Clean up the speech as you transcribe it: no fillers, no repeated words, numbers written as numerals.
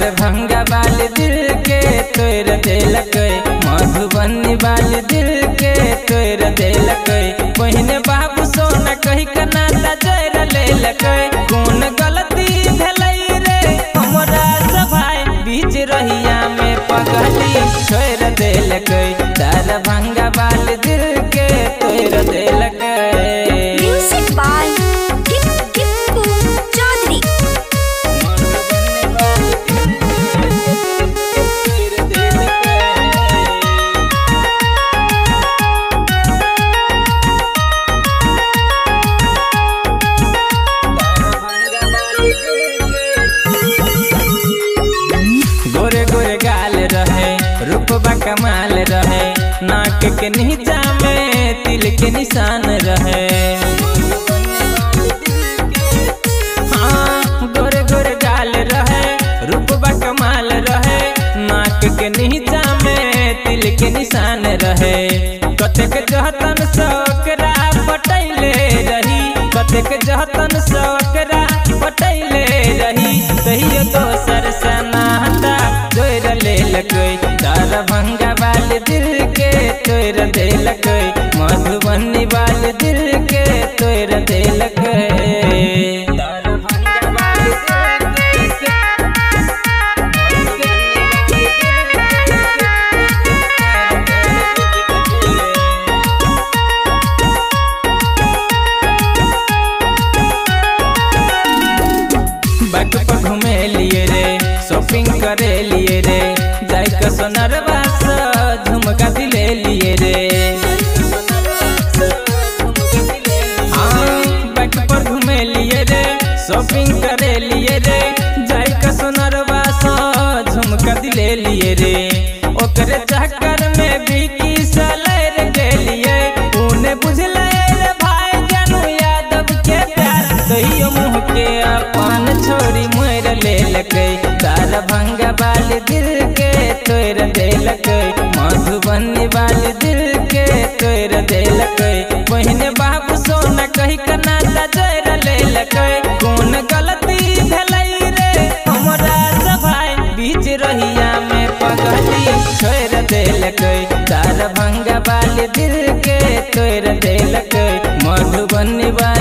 दरभंगा वाले दिल के तोड़ देलक, मधुबनी वाले दिल के तोड़ देलक। पहिने बाबू सोना कही के नाता जोड़ लेलक। कौन गलती भलई रे हमरा से भाई, बीच रहिया में पगली छोड़ देलक। दरभंगा वाले दिल के तोड़ देलक। Music by Tippu Chaudhary. गोरे गोरे गाल रहे, रूपबा कमाल रहे, नाक के नीचा में तिल के निशान रहे। हाँ गोरे गोरे गाल रहे, रूपबा कमाल रहे, नाक के नीचा में तिल के निशान रहे। कतेक जहतन सकरा पटैले रही, कतेक जहतन सकरा पटैले रही। तहियो दोसर से नाता जोड़ लेलक। दरभंगा वाले दिल के तोड़ देलक, मधुबनी वाले दिल के तोड़ देलक। बाइक पर घूमे लिए रे, शॉपिंग करे लिए रे, जाय के सोनरवा से झुमका दिले लिए रे। हाँ बाइक पर घूमे लिए रे, शॉपिंग करे लिए रे, जाय के सोनरवा से झुमका दिले लिए रे। ओकरे चक्कर में बिकी सलर गेलिए, उने बुझले रे भाई जानू यादव के प्यार। कहियो मुँह के अपन छोरी मोर लेलक। दरभंगा वाले दिल के तोड़ देलक, मधुबनी वाले दिल के तोड़ देलक। पहिने बाबू सोना कही के नाता जोड़ लेलक। कौन गलती भलई रे हमरा से भाई, बीच रहिया में पगली छोड़ देलक। दरभंगा वाले दिल के तोड़ देलक, मधुबनी वाले